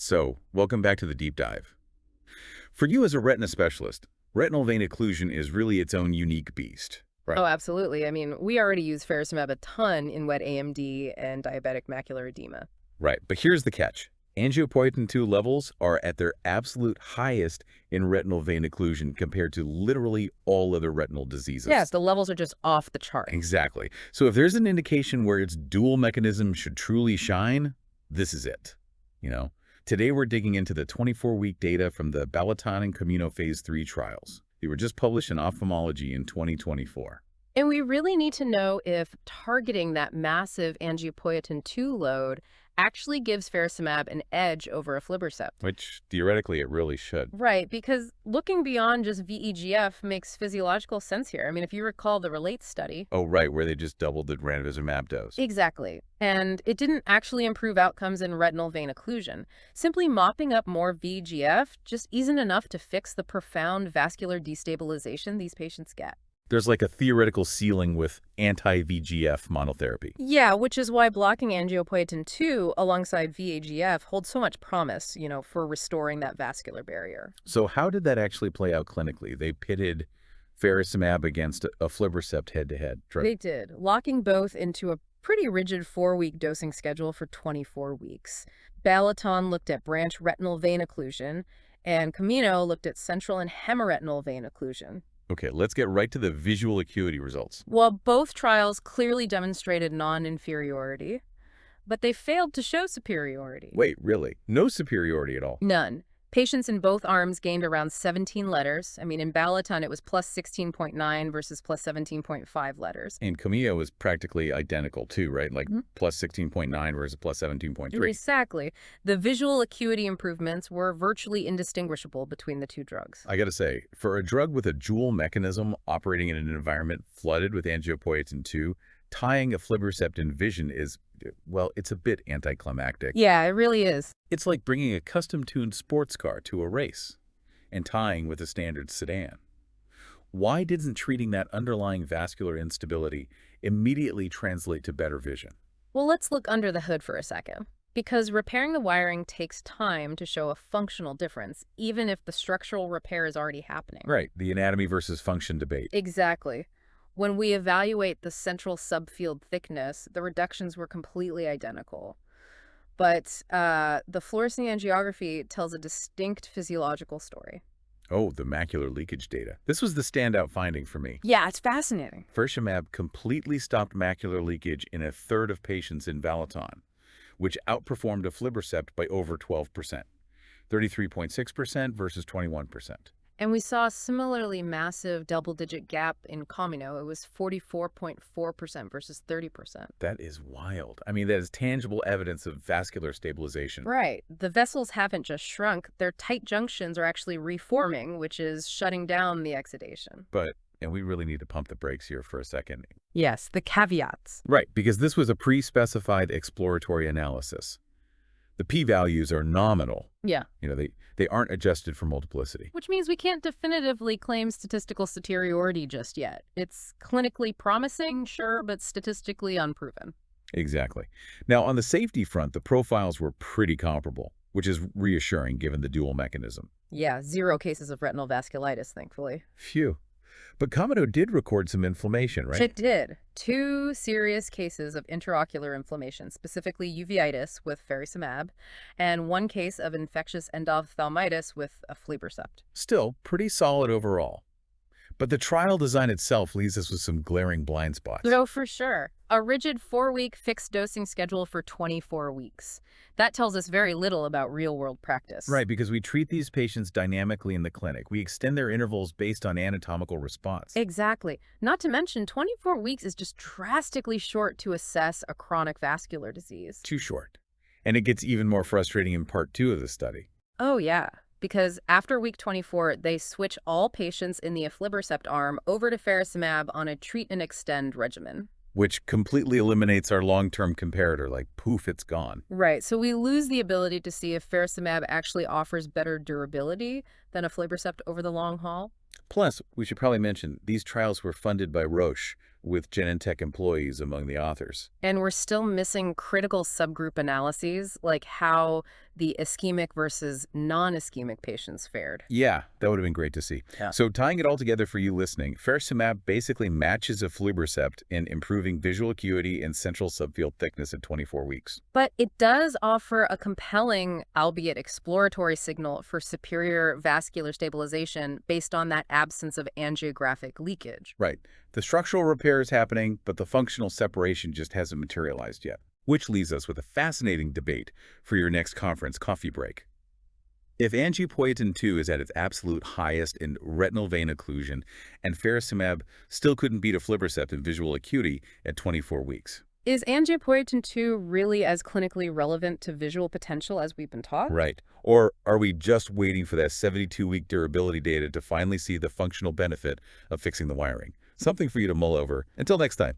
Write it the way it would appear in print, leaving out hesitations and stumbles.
So, welcome back to the deep dive. For you as a retina specialist, retinal vein occlusion is really its own unique beast, right? Oh, absolutely. I mean, we already use Faricimab a ton in wet AMD and diabetic macular edema. Right, but here's the catch. Angiopoietin-2 levels are at their absolute highest in retinal vein occlusion compared to literally all other retinal Yes, diseases. the levels are just off the chart. Exactly. So if there's an indication where its dual mechanism should truly shine, this is it. You know, today we're digging into the 24-week data from the BALATON and COMINO phase 3 trials. They were just published in Ophthalmology in 2024. And we really need to know if targeting that massive angiopoietin 2 load actually gives Faricimab an edge over Aflibercept. Which, theoretically, it really should. Right, because looking beyond just VEGF makes physiological sense here. I mean, if you recall the RELATE study. Oh, right, where they just doubled the ranibizumab dose. Exactly. And it didn't actually improve outcomes in retinal vein occlusion. Simply mopping up more VEGF just isn't enough to fix the profound vascular destabilization these patients get. There's like a theoretical ceiling with anti-VEGF monotherapy. Yeah, which is why blocking angiopoietin 2 alongside VEGF holds so much promise, for restoring that vascular barrier. So how did that actually play out clinically? They pitted Faricimab against Aflibercept head-to-head. They did, locking both into a pretty rigid 4-week dosing schedule for 24 weeks. Balaton looked at branch retinal vein occlusion, and Camino looked at central and hemiretinal vein occlusion. Okay, let's get right to the visual acuity results. While both trials clearly demonstrated non-inferiority, but they failed to show superiority. Wait, really? No superiority at all? None. Patients in both arms gained around 17 letters. I mean, in Balaton, it was plus 16.9 versus plus 17.5 letters. And Camillo was practically identical too, right? Like plus 16.9 versus plus 17.3. Exactly. The visual acuity improvements were virtually indistinguishable between the two drugs. I gotta say, for a drug with a dual mechanism operating in an environment flooded with angiopoietin-2, tying Aflibercept in vision is, well, it's a bit anticlimactic. Yeah, it really is. It's like bringing a custom-tuned sports car to a race and tying with a standard sedan. Why didn't treating that underlying vascular instability immediately translate to better vision? Well, let's look under the hood for a second. Because repairing the wiring takes time to show a functional difference, even if the structural repair is already happening. Right, the anatomy versus function debate. Exactly. When we evaluate the central subfield thickness, the reductions were completely identical. But the fluorescein angiography tells a distinct physiological story. Oh, the macular leakage data. This was the standout finding for me. Yeah, it's fascinating. Faricimab completely stopped macular leakage in a third of patients in Balaton, which outperformed Aflibercept by over 12%, 33.6% versus 21%. And we saw a similarly massive double-digit gap in COMINO. It was 44.4% versus 30%. That is wild. I mean, that is tangible evidence of vascular stabilization. Right. The vessels haven't just shrunk. Their tight junctions are actually reforming, which is shutting down the exudation. And we really need to pump the brakes here for a second. Yes, the caveats. Right, because this was a pre-specified exploratory analysis. The p-values are nominal. Yeah. They aren't adjusted for multiplicity. Which means we can't definitively claim statistical superiority just yet. It's clinically promising, sure, but statistically unproven. Exactly. Now, on the safety front, the profiles were pretty comparable, which is reassuring given the dual mechanism. Yeah, 0 cases of retinal vasculitis, thankfully. Phew. But COMINO did record some inflammation, right? It did. 2 serious cases of intraocular inflammation, specifically uveitis with Faricimab, and 1 case of infectious endophthalmitis with Aflibercept. Still, pretty solid overall. But the trial design itself leaves us with some glaring blind spots. No, for sure. A rigid 4-week fixed dosing schedule for 24 weeks. That tells us very little about real-world practice. Right, because we treat these patients dynamically in the clinic. We extend their intervals based on anatomical response. Exactly. Not to mention, 24 weeks is just drastically short to assess a chronic vascular disease. Too short. And it gets even more frustrating in part 2 of the study. Oh, yeah. Because after week 24, they switch all patients in the Aflibercept arm over to Faricimab on a treat and extend regimen. Which completely eliminates our long-term comparator, like poof, it's gone. Right, so we lose the ability to see if Faricimab actually offers better durability than Aflibercept over the long haul. Plus, we should probably mention, these trials were funded by Roche, with Genentech employees among the authors. And we're still missing critical subgroup analyses, like how the ischemic versus non-ischemic patients fared. Yeah, that would have been great to see. Yeah. So tying it all together for you listening, Faricimab basically matches Aflibercept in improving visual acuity and central subfield thickness at 24 weeks. But it does offer a compelling, albeit exploratory signal for superior vascular stabilization based on that absence of angiographic leakage. Right. The structural repair is happening, but the functional separation just hasn't materialized yet. Which leaves us with a fascinating debate for your next conference coffee break. If angiopoietin 2 is at its absolute highest in retinal vein occlusion, and Faricimab still couldn't beat Aflibercept in visual acuity at 24 weeks. Is angiopoietin 2 really as clinically relevant to visual potential as we've been taught? Right. Or are we just waiting for that 72-week durability data to finally see the functional benefit of fixing the wiring? Something for you to mull over. Until next time.